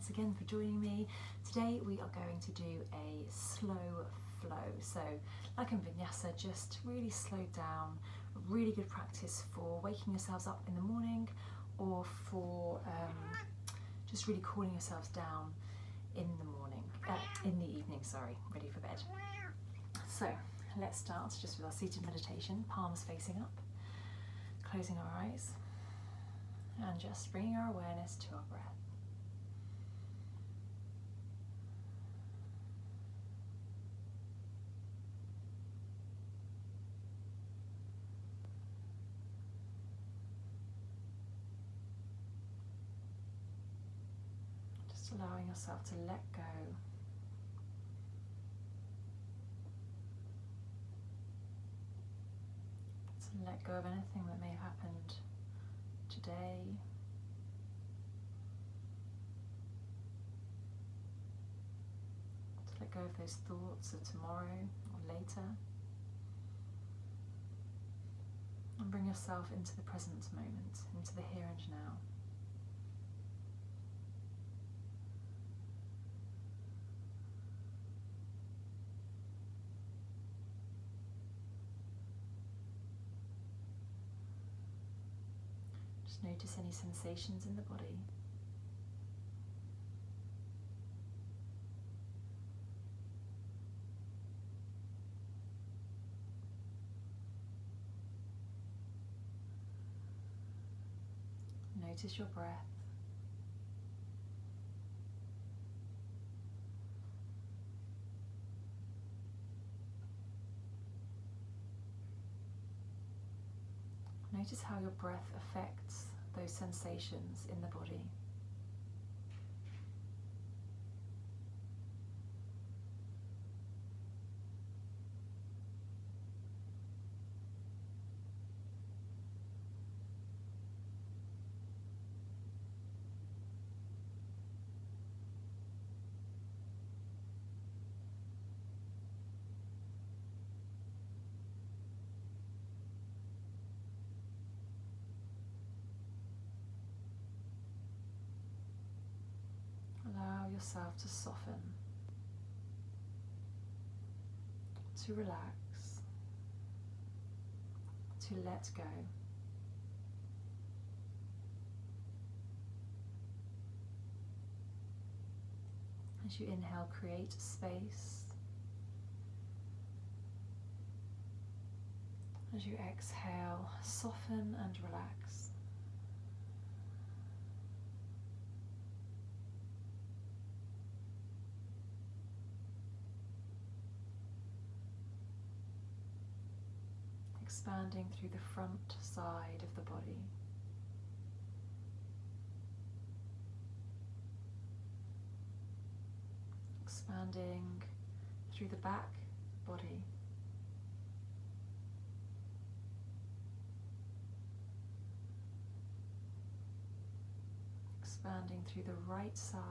once again for joining me. Today we are going to do a slow flow. So like in vinyasa, just really slow down. Really good practice for waking yourselves up in the morning or for just really cooling yourselves down in the evening, sorry, ready for bed. So let's start just with our seated meditation, palms facing up, closing our eyes and just bringing our awareness to our breath. Just allowing yourself to let go. To let go of anything that may have happened today. To let go of those thoughts of tomorrow or later. And bring yourself into the present moment, into the here and now. Just notice any sensations in the body. Notice your breath. Notice how your breath affects those sensations in the body. Allow yourself to soften, to relax, to let go. As you inhale, create space. As you exhale, soften and relax. Expanding through the front side of the body. Expanding through the back body. Expanding through the right side.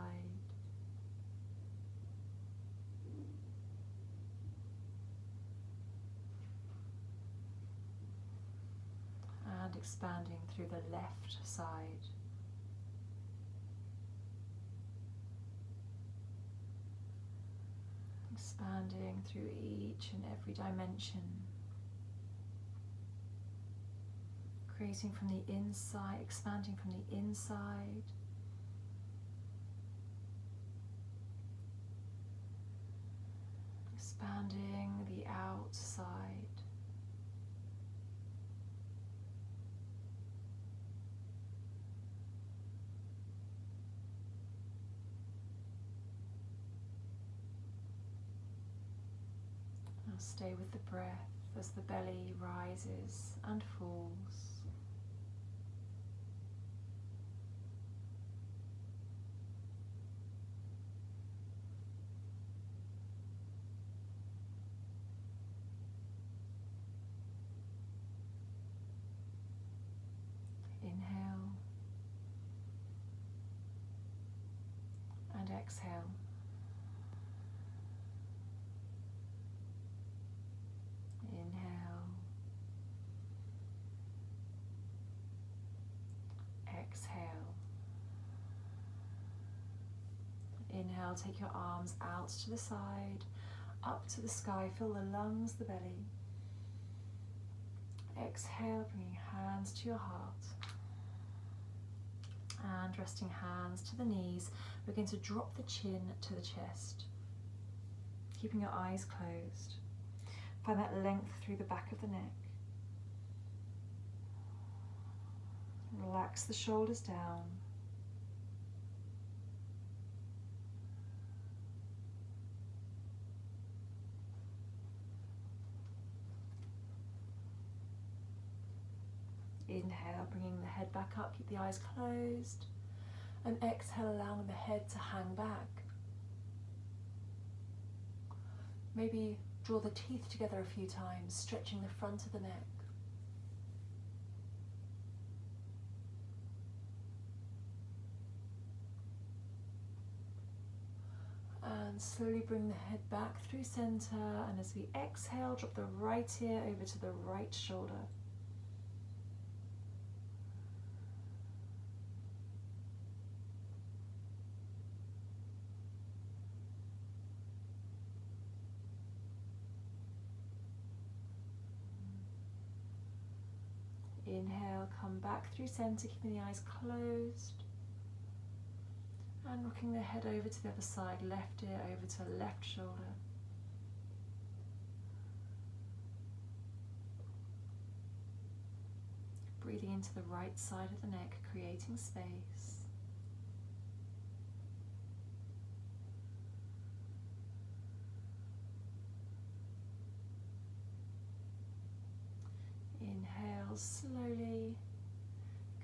And expanding through the left side. Expanding through each and every dimension. Creating from the inside, expanding from the inside. Expanding the outside. Now stay with the breath as the belly rises and falls. Inhale and exhale. Inhale, exhale. Inhale, take your arms out to the side, up to the sky, fill the lungs, the belly. Exhale, bringing hands to your heart. And resting hands to the knees, we're going to drop the chin to the chest, keeping your eyes closed. Find that length through the back of the neck. Relax the shoulders down. Inhale, bringing the head back up, keep the eyes closed. And exhale, allowing the head to hang back. Maybe draw the teeth together a few times, stretching the front of the neck. And slowly bring the head back through center, and as we exhale, drop the right ear over to the right shoulder. Inhale, come back through center, keeping the eyes closed. And rocking the head over to the other side, left ear over to left shoulder. Breathing into the right side of the neck, creating space. Inhale slowly,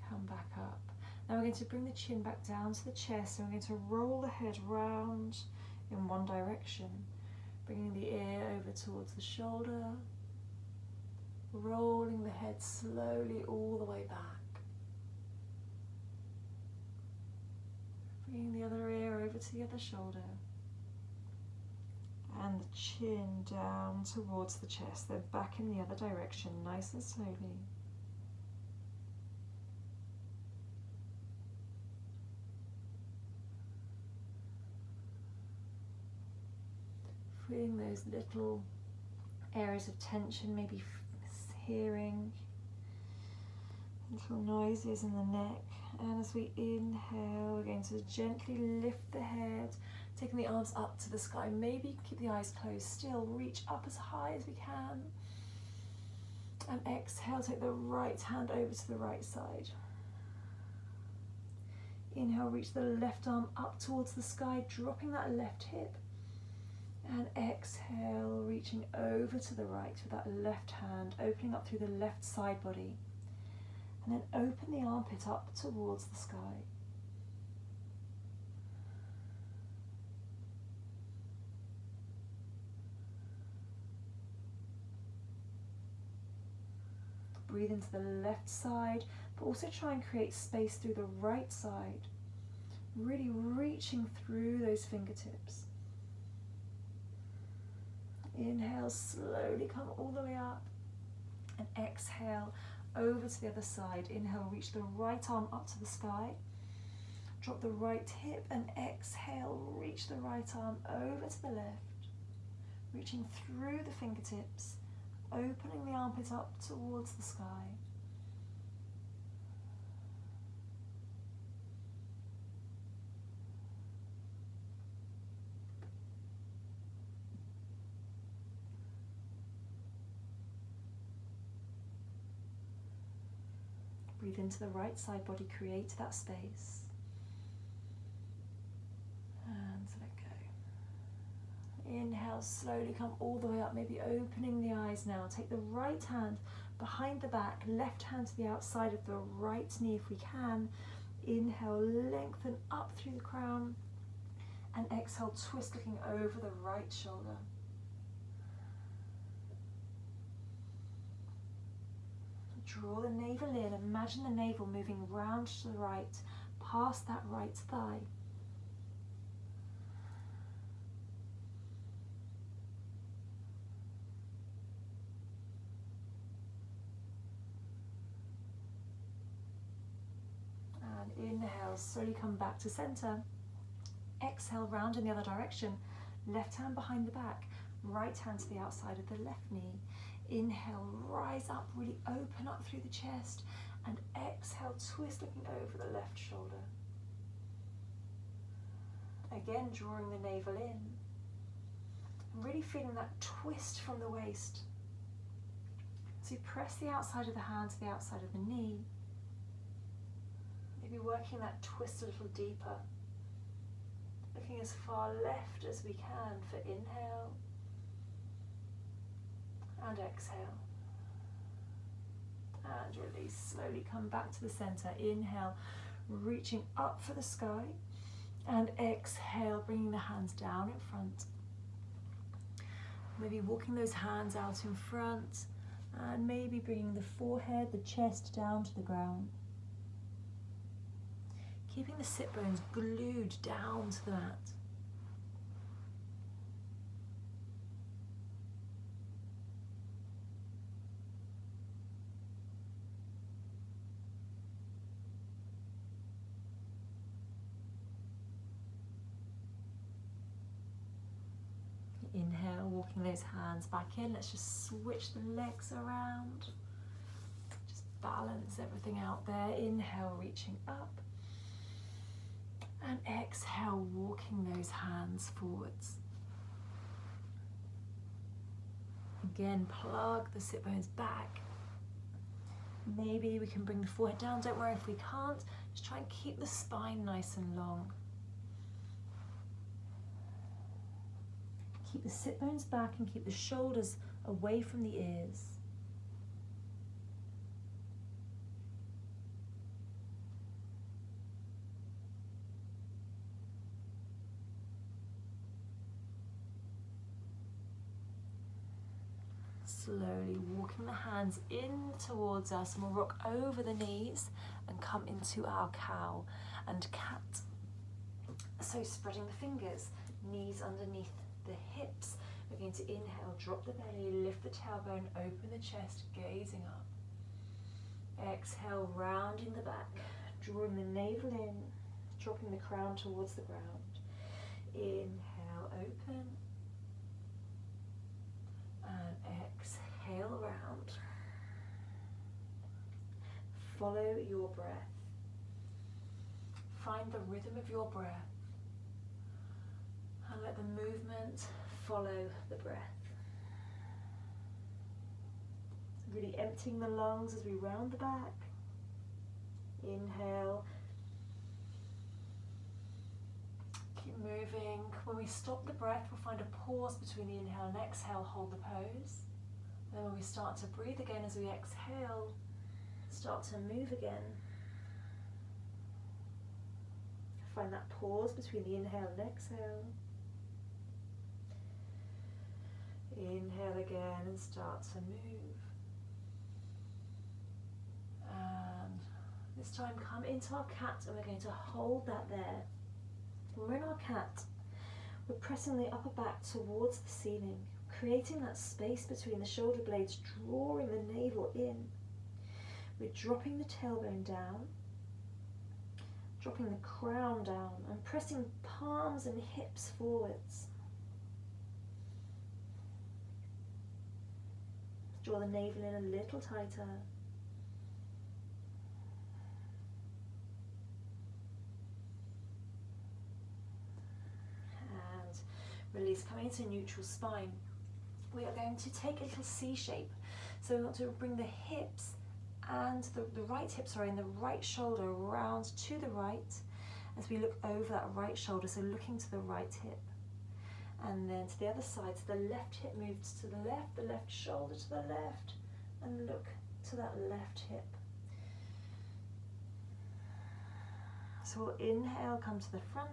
come back up. Now we're going to bring the chin back down to the chest, and we're going to roll the head round in one direction, bringing the ear over towards the shoulder, rolling the head slowly all the way back, bringing the other ear over to the other shoulder, and the chin down towards the chest, then back in the other direction, nice and slowly. Feeling those little areas of tension, maybe hearing little noises in the neck. And as we inhale, we're going to gently lift the head, taking the arms up to the sky. Maybe keep the eyes closed still, reach up as high as we can. And exhale, take the right hand over to the right side. Inhale, reach the left arm up towards the sky, dropping that left hip. And exhale, reaching over to the right with that left hand, opening up through the left side body. And then open the armpit up towards the sky. Breathe into the left side, but also try and create space through the right side. Really reaching through those fingertips. Inhale, slowly come all the way up, and exhale over to the other side. Inhale, reach the right arm up to the sky, drop the right hip, and exhale, reach the right arm over to the left, reaching through the fingertips, opening the armpit up towards the sky. Breathe into the right side body, create that space. And let go. Inhale, slowly come all the way up, maybe opening the eyes now. Take the right hand behind the back, left hand to the outside of the right knee if we can. Inhale, lengthen up through the crown. And exhale, twist looking over the right shoulder. Draw the navel in, imagine the navel moving round to the right, past that right thigh. And inhale, slowly come back to center. exhale, round in the other direction. Left hand behind the back, right hand to the outside of the left knee. Inhale, rise up, really open up through the chest, and exhale, twist, looking over the left shoulder. Again, drawing the navel in, and really feeling that twist from the waist. So you press the outside of the hand to the outside of the knee, maybe working that twist a little deeper, looking as far left as we can for inhale and exhale. And release, slowly come back to the center. Inhale, reaching up for the sky, and exhale, bringing the hands down in front. Maybe walking those hands out in front, and maybe bringing the forehead, the chest down to the ground. Keeping the sit bones glued down to the mat. Inhale, walking those hands back in. Let's just switch the legs around. Just balance everything out there. Inhale, reaching up. And exhale, walking those hands forwards. Again, plug the sit bones back. Maybe we can bring the forehead down. Don't worry if we can't. Just try and keep the spine nice and long. Keep the sit bones back and keep the shoulders away from the ears. Slowly walking the hands in towards us, and we'll rock over the knees and come into our cow and cat. So spreading the fingers, knees underneath the hips. We're going to inhale, drop the belly, lift the tailbone, open the chest, gazing up. Exhale, rounding the back, drawing the navel in, dropping the crown towards the ground. Inhale, open. And exhale, round. Follow your breath. Find the rhythm of your breath. And let the movement follow the breath. Really emptying the lungs as we round the back. Inhale. Keep moving. When we stop the breath, we'll find a pause between the inhale and exhale. Hold the pose. Then when we start to breathe again as we exhale, start to move again. Find that pause between the inhale and exhale. Inhale again and start to move. And this time come into our cat, and we're going to hold that there. When we're in our cat, we're pressing the upper back towards the ceiling, creating that space between the shoulder blades, drawing the navel in. We're dropping the tailbone down, dropping the crown down, and pressing palms and hips forwards. Draw the navel in a little tighter. And release, coming into neutral spine. We are going to take a little C shape. So we want to bring the hips and the right hip, and the right shoulder round to the right as we look over that right shoulder, so looking to the right hip. And then to the other side, so the left hip moves to the left shoulder to the left, and look to that left hip. So we'll inhale, come to the front,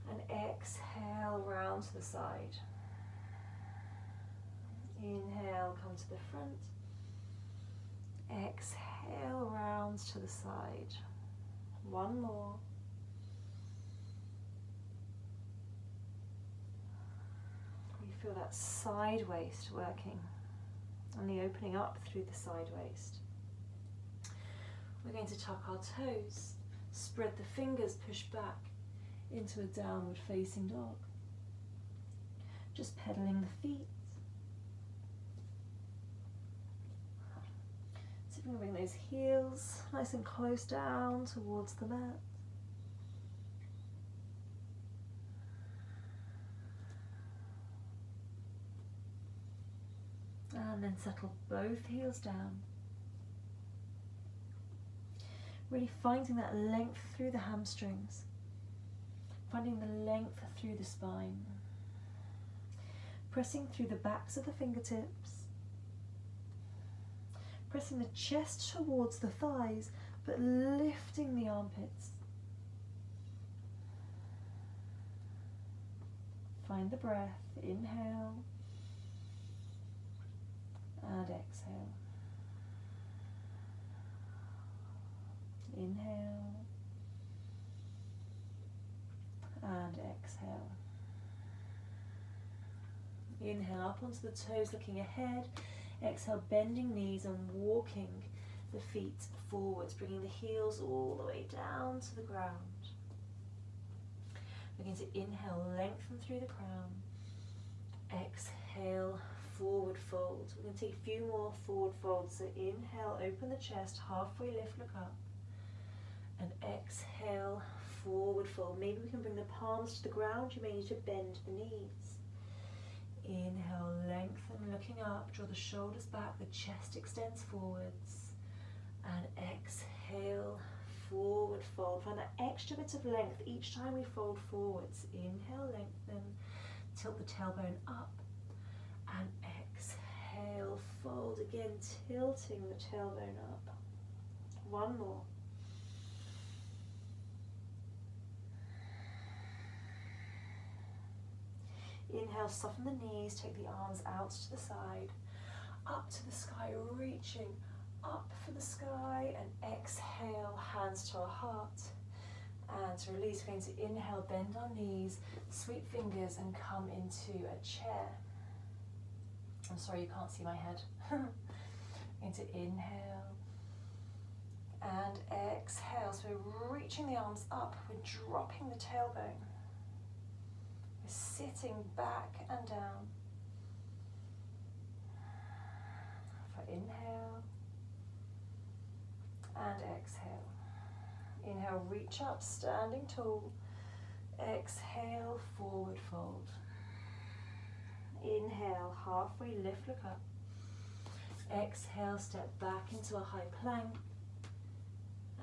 and exhale, round to the side. Inhale, come to the front, exhale, round to the side. One more. Feel that side waist working and the opening up through the side waist. We're going to tuck our toes, spread the fingers, push back. into a downward facing dog. Just pedaling the feet. So you can bring those heels nice and close down towards the mat. And then settle both heels down. Really finding that length through the hamstrings. Finding the length through the spine. Pressing through the backs of the fingertips. Pressing the chest towards the thighs, but lifting the armpits. Find the breath. Inhale. And exhale. Inhale. And exhale. Inhale up onto the toes, looking ahead. Exhale, bending knees and walking the feet forwards, bringing the heels all the way down to the ground. Begin to inhale, lengthen through the crown. Exhale, forward fold. We're going to take a few more forward folds. So inhale, open the chest, halfway lift, look up. And exhale, forward fold. Maybe we can bring the palms to the ground. You may need to bend the knees. Inhale, lengthen, looking up, draw the shoulders back, the chest extends forwards. And exhale, forward fold. Find that extra bit of length each time we fold forwards. Inhale, lengthen, tilt the tailbone up. And exhale, fold again, tilting the tailbone up. One more. Inhale, soften the knees, take the arms out to the side, up to the sky, reaching up for the sky, and exhale, hands to our heart. And to release, we're going to inhale, bend our knees, sweep fingers, and come into a chair. I'm sorry, you can't see my head. Going to inhale and exhale. So we're reaching the arms up, we're dropping the tailbone. Sitting back and down. For inhale and exhale. Inhale, reach up, standing tall. Exhale, forward fold. Inhale, halfway lift, look up. Exhale, step back into a high plank.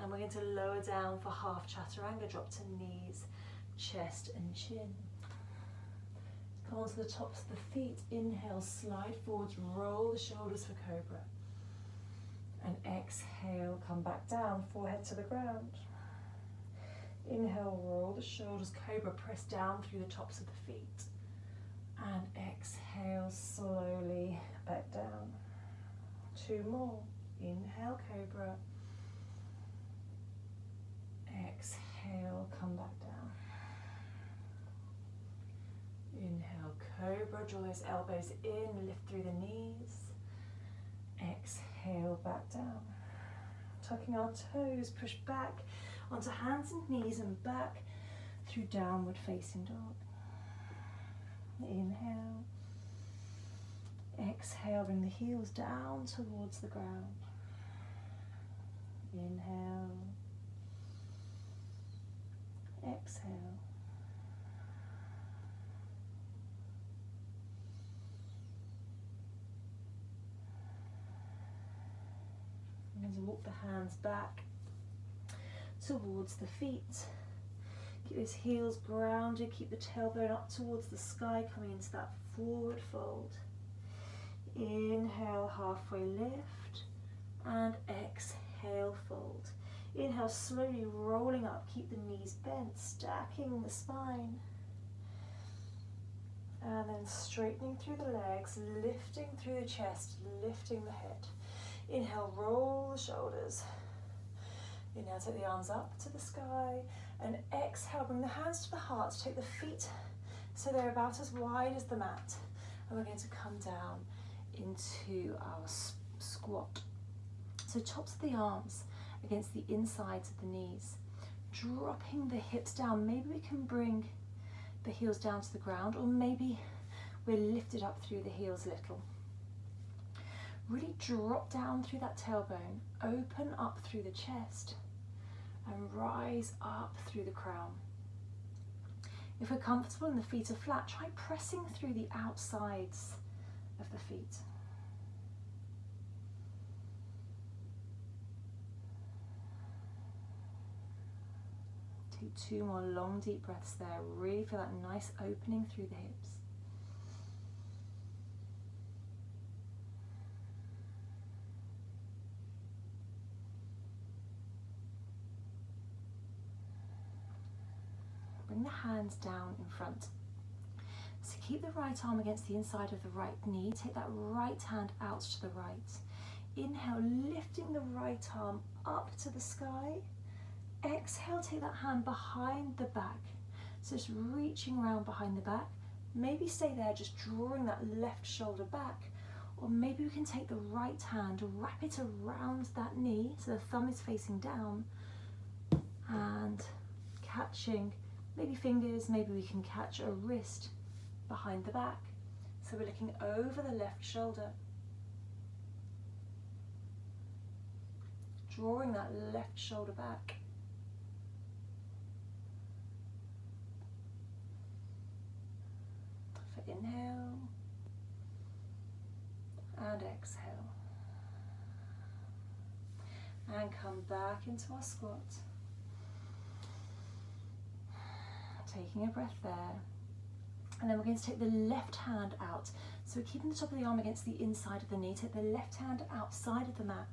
And we're going to lower down for half chaturanga, drop to knees, chest and chin. Come onto the tops of the feet, inhale, slide forwards, roll the shoulders for cobra. And exhale, come back down, forehead to the ground. Inhale, roll the shoulders, cobra, press down through the tops of the feet. And exhale, slowly back down. Two more. Inhale, cobra. Exhale, come back down. Inhale, cobra, draw those elbows in, lift through the knees. Exhale, back down. Tucking our toes, push back onto hands and knees and back through downward facing dog. Inhale. Exhale, bring the heels down towards the ground. Inhale. Exhale. I'm going to walk the hands back towards the feet. Keep those heels grounded, keep the tailbone up towards the sky, coming into that forward fold. Inhale, halfway lift, and exhale, fold. Inhale, slowly rolling up, keep the knees bent, stacking the spine. And then straightening through the legs, lifting through the chest, lifting the head. Inhale, roll the shoulders. Inhale, take the arms up to the sky. And exhale, bring the hands to the heart. Take the feet so they're about as wide as the mat. And we're going to come down into our squat. So tops of the arms against the insides of the knees. dropping the hips down. Maybe we can bring the heels down to the ground, or maybe we're lifted up through the heels a little. Really drop down through that tailbone, open up through the chest, and rise up through the crown. If we're comfortable and the feet are flat, try pressing through the outsides of the feet. Take 2 more long deep breaths there. Really feel that nice opening through the hips. Bring the hands down in front. So keep the right arm against the inside of the right knee. Take that right hand out to the right. Inhale, lifting the right arm up to the sky. Exhale, take that hand behind the back. So just reaching around behind the back. Maybe stay there, just drawing that left shoulder back. Or maybe we can take the right hand, wrap it around that knee so the thumb is facing down. And catching maybe fingers, maybe we can catch a wrist behind the back. So we're looking over the left shoulder. Drawing that left shoulder back. For inhale and exhale. And come back into our squat. Taking a breath there. And then we're going to take the left hand out. So we're keeping the top of the arm against the inside of the knee. Take the left hand outside of the mat.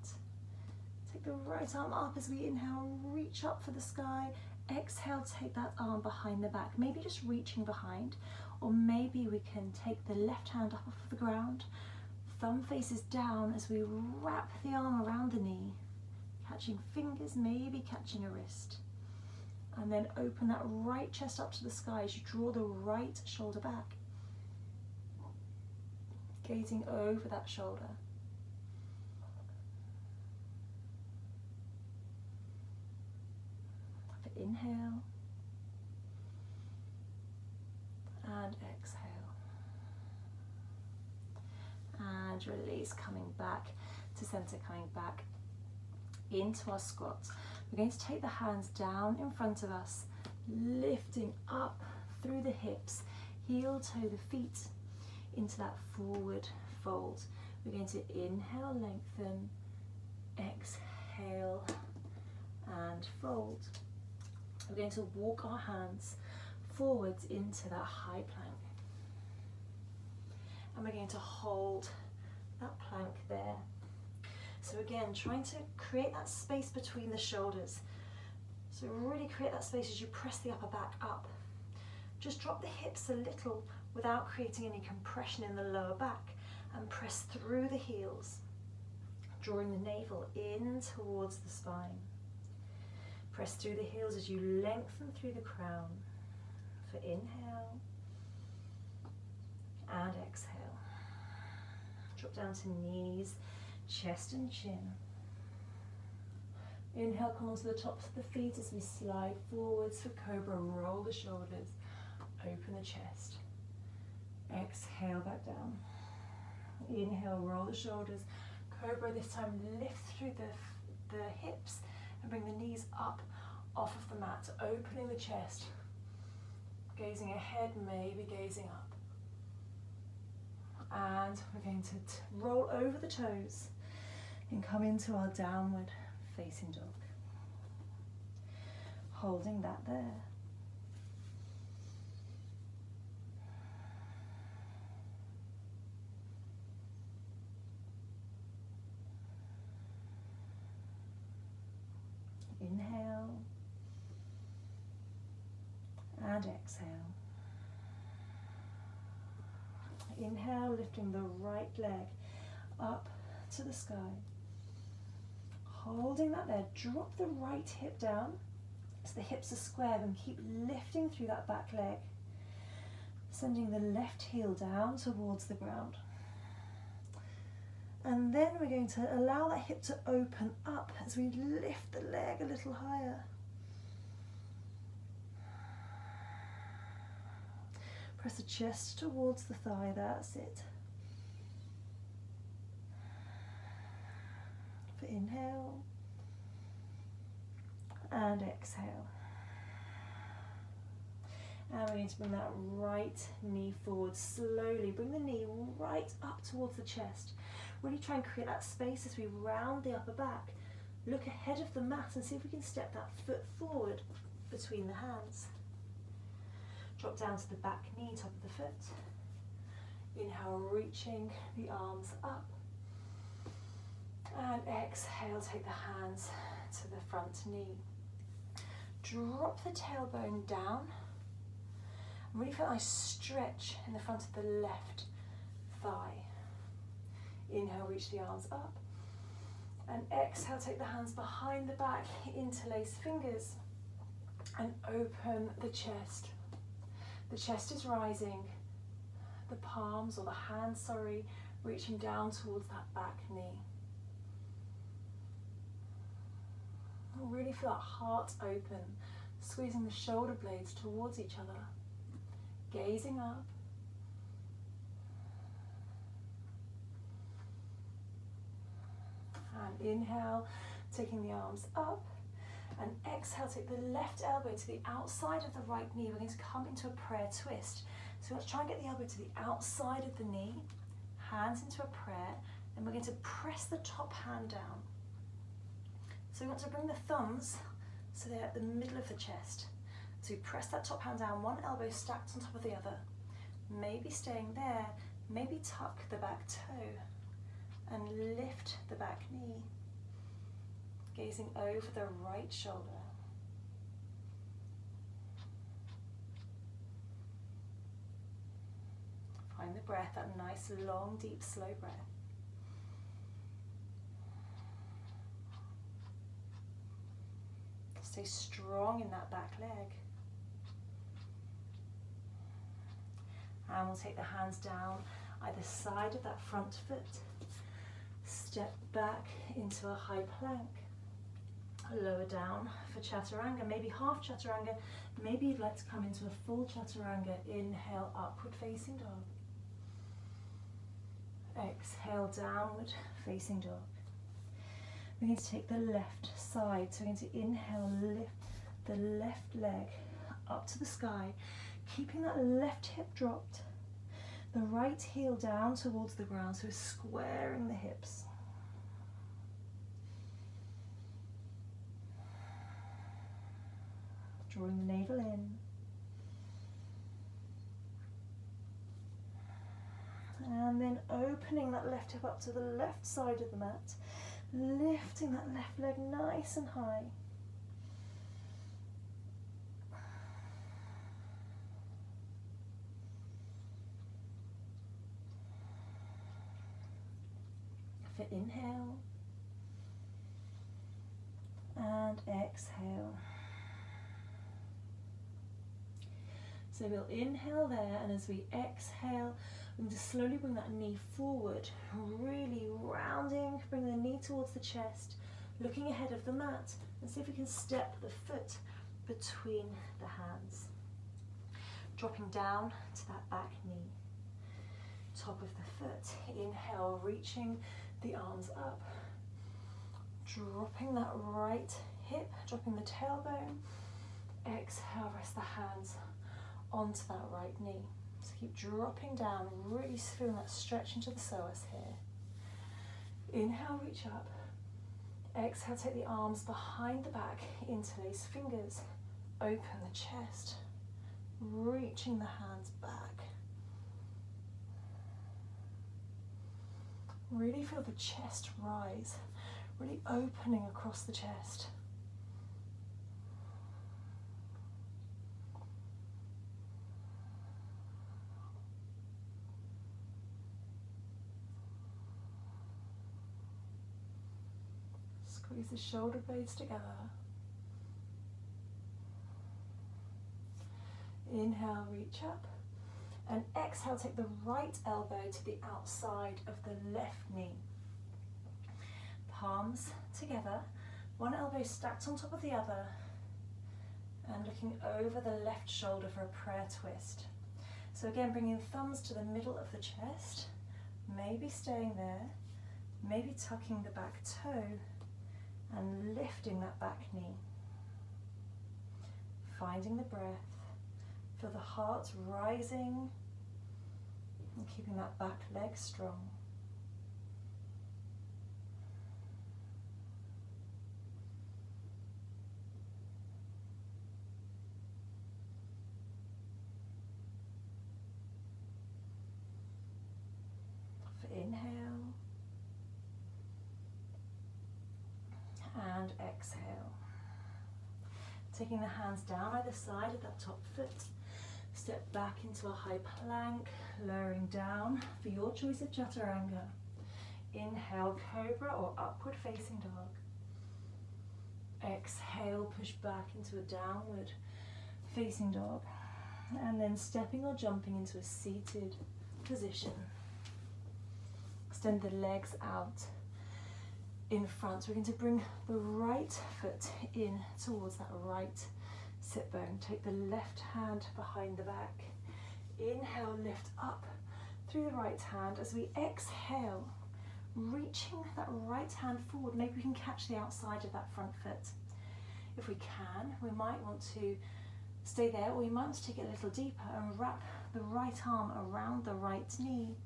Take the right arm up as we inhale, reach up for the sky. Exhale, take that arm behind the back. Maybe just reaching behind, or maybe we can take the left hand up off the ground. Thumb faces down as we wrap the arm around the knee, catching fingers, maybe catching a wrist. And then open that right chest up to the sky as you draw the right shoulder back. Gazing over that shoulder. For inhale and exhale. And release, coming back to center, coming back into our squat. We're going to take the hands down in front of us, lifting up through the hips, heel toe the feet into that forward fold. We're going to inhale, lengthen, exhale, and fold. We're going to walk our hands forwards into that high plank. And we're going to hold that plank there. So again, trying to create that space between the shoulders. So really create that space as you press the upper back up. Just drop the hips a little without creating any compression in the lower back, and press through the heels, drawing the navel in towards the spine. Press through the heels as you lengthen through the crown. For inhale and exhale. Drop down to knees, chest and chin. Inhale, come onto the tops of the feet as we slide forwards for cobra. Roll the shoulders, open the chest. Exhale, back down. Inhale, roll the shoulders. Cobra, this time lift through the hips and bring the knees up off of the mat, opening the chest. Gazing ahead, maybe gazing up. And we're going to roll over the toes and come into our downward facing dog. Holding that there. Inhale and exhale. Inhale, lifting the right leg up to the sky. Holding that there, drop the right hip down so the hips are squared and keep lifting through that back leg. Sending the left heel down towards the ground. And then we're going to allow that hip to open up as we lift the leg a little higher. Press the chest towards the thigh, that's it. For inhale and exhale. And we're going to bring that right knee forward slowly. Bring the knee right up towards the chest. Really try and create that space as we round the upper back. Look ahead of the mat and see if we can step that foot forward between the hands. Drop down to the back knee, top of the foot. Inhale, reaching the arms up. And exhale, take the hands to the front knee. Drop the tailbone down. Really feel a nice stretch in the front of the left thigh. Inhale, reach the arms up. And exhale, take the hands behind the back, interlace fingers. And open the chest. The chest is rising. The palms, or the hands, sorry, reaching down towards that back knee. Really feel that heart open, squeezing the shoulder blades towards each other. Gazing up. And inhale, taking the arms up. And exhale, take the left elbow to the outside of the right knee. We're going to come into a prayer twist. So let's try and get the elbow to the outside of the knee, hands into a prayer, and we're going to press the top hand down. So we want to bring the thumbs so they're at the middle of the chest. So press that top hand down, one elbow stacked on top of the other. Maybe staying there, maybe tuck the back toe and lift the back knee. Gazing over the right shoulder. Find the breath, that nice, long, deep, slow breath. Stay strong in that back leg. And we'll take the hands down either side of that front foot. Step back into a high plank. Lower down for chaturanga, maybe half chaturanga. Maybe you'd like to come into a full chaturanga. Inhale, upward facing dog. Exhale, downward facing dog. We're going to take the left side. So we're going to inhale, lift the left leg up to the sky, keeping that left hip dropped. The right heel down towards the ground, so we're squaring the hips. Drawing the navel in. And then opening that left hip up to the left side of the mat. Lifting that left leg nice and high. For inhale. And exhale. So we'll inhale there, and as we exhale, we're going to slowly bring that knee forward, really rounding, bring the knee towards the chest, looking ahead of the mat, and see if we can step the foot between the hands. Dropping down to that back knee, top of the foot. Inhale, reaching the arms up, dropping that right hip, dropping the tailbone. Exhale, rest the hands onto that right knee. So keep dropping down, really feeling that stretch into the psoas here. Inhale, reach up. Exhale, take the arms behind the back, interlace fingers. Open the chest, reaching the hands back. Really feel the chest rise, really opening across the chest. Squeeze the shoulder blades together. Inhale, reach up. And exhale, take the right elbow to the outside of the left knee. Palms together, one elbow stacked on top of the other. And looking over the left shoulder for a prayer twist. So again, bringing thumbs to the middle of the chest, maybe staying there, maybe tucking the back toe and lifting that back knee. Finding the breath, feel the heart rising and keeping that back leg strong. Inhale and exhale. Taking the hands down either side of that top foot, step back into a high plank, lowering down for your choice of chaturanga. Inhale, cobra or upward facing dog. Exhale, push back into a downward facing dog. And then stepping or jumping into a seated position. Extend the legs out in front. So we're going to bring the right foot in towards that right sit bone. Take the left hand behind the back. Inhale, lift up through the right hand. As we exhale, reaching that right hand forward, maybe we can catch the outside of that front foot. If we can, we might want to stay there, or we might want to take it a little deeper and wrap the right arm around the right knee.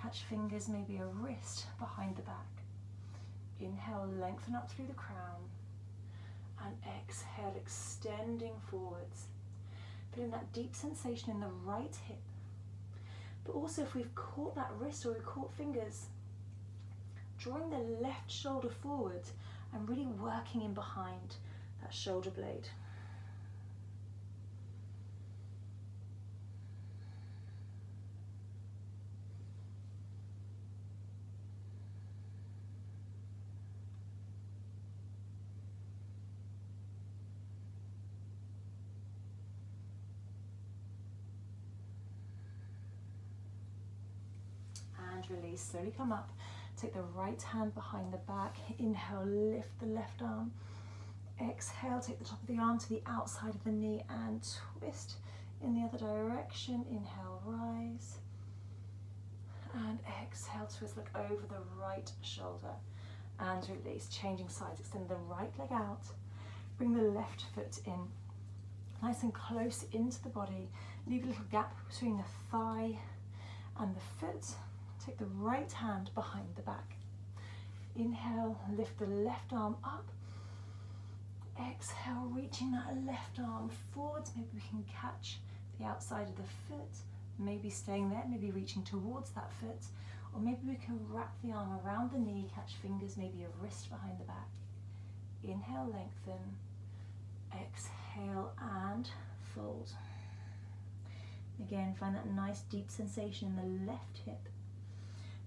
Catch fingers, maybe a wrist behind the back. Inhale, lengthen up through the crown. And exhale, extending forwards. Feeling that deep sensation in the right hip. But also if we've caught that wrist or we've caught fingers, drawing the left shoulder forward and really working in behind that shoulder blade. Release, slowly come up, take the right hand behind the back, inhale, lift the left arm, exhale, take the top of the arm to the outside of the knee and twist in the other direction. Inhale, rise, and exhale, twist, look over the right shoulder and release, changing sides, extend the right leg out, bring the left foot in, nice and close into the body, leave a little gap between the thigh and the foot. Take the right hand behind the back. Inhale, lift the left arm up. Exhale, reaching that left arm forwards. Maybe we can catch the outside of the foot. Maybe staying there, maybe reaching towards that foot. Or maybe we can wrap the arm around the knee, catch fingers, maybe a wrist behind the back. Inhale, lengthen. Exhale and fold. Again, find that nice deep sensation in the left hip.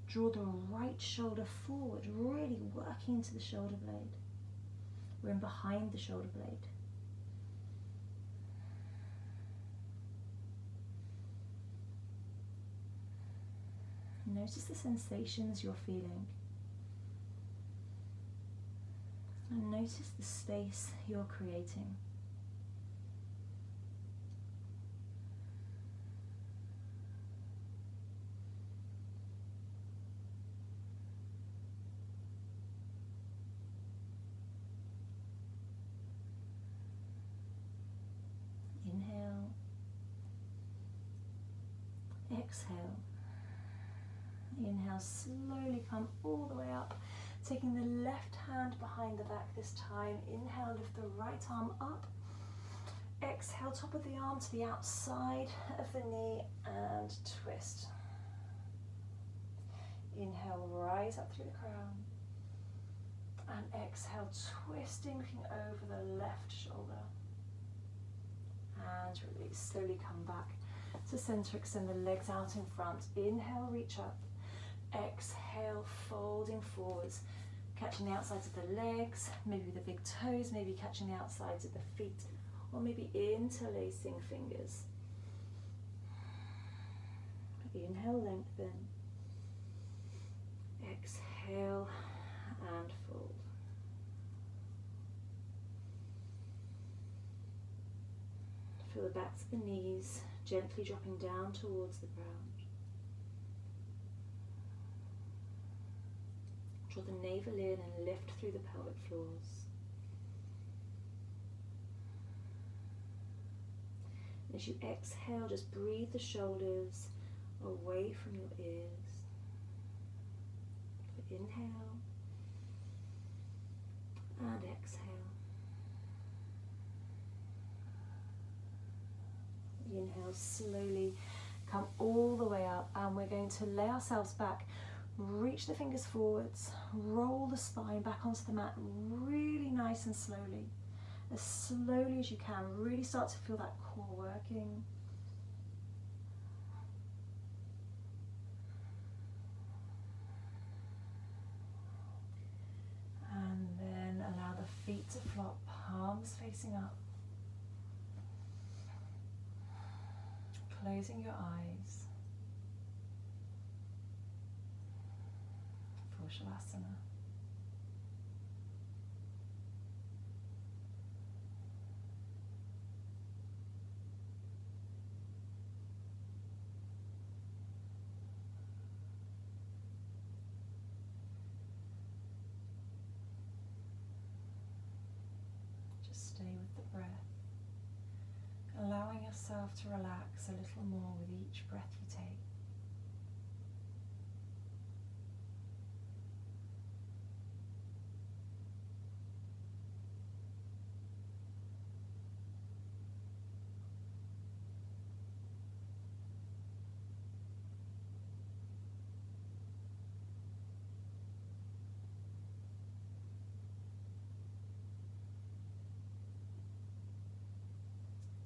Draw the right shoulder forward, really working into the shoulder blade. We're in behind the shoulder blade. Notice the sensations you're feeling. And notice the space you're creating. Inhale, exhale. Inhale, slowly come all the way up, taking the left hand behind the back this time. Inhale, lift the right arm up. Exhale, top of the arm to the outside of the knee and twist. Inhale, rise up through the crown. And exhale, twisting, looking over the left shoulder. And release, slowly come back to center, extend the legs out in front. Inhale, reach up. Exhale, folding forwards, catching the outsides of the legs, maybe the big toes, maybe catching the outsides of the feet, or maybe interlacing fingers. Inhale, lengthen. Exhale and fold. Feel the backs of the knees gently dropping down towards the ground. Draw the navel in and lift through the pelvic floors. And as you exhale, just breathe the shoulders away from your ears. So inhale and exhale. Inhale, slowly come all the way up, and we're going to lay ourselves back. Reach the fingers forwards, roll the spine back onto the mat really nice and slowly as you can. Really start to feel that core working. And then allow the feet to flop, palms facing up. Closing your eyes for Shavasana. Just stay with the breath, allowing yourself to relax a little more with each breath you take.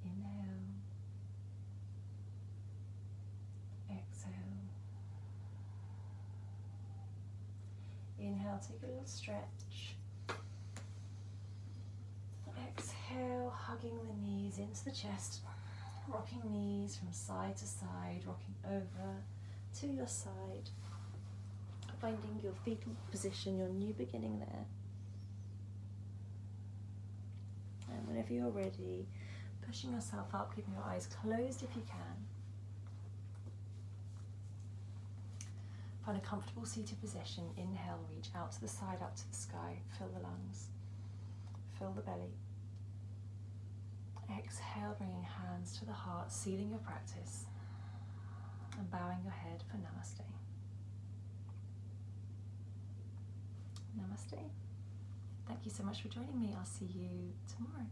Inhale, exhale. Inhale, take a little stretch. Exhale, hugging the knees into the chest, rocking knees from side to side, rocking over to your side, finding your fetal position, your new beginning there. And whenever you're ready, pushing yourself up, keeping your eyes closed if you can. Find a comfortable seated position. Inhale, reach out to the side, up to the sky. Fill the lungs, fill the belly. Exhale, bringing hands to the heart, sealing your practice, and bowing your head for Namaste. Namaste. Thank you so much for joining me. I'll see you tomorrow.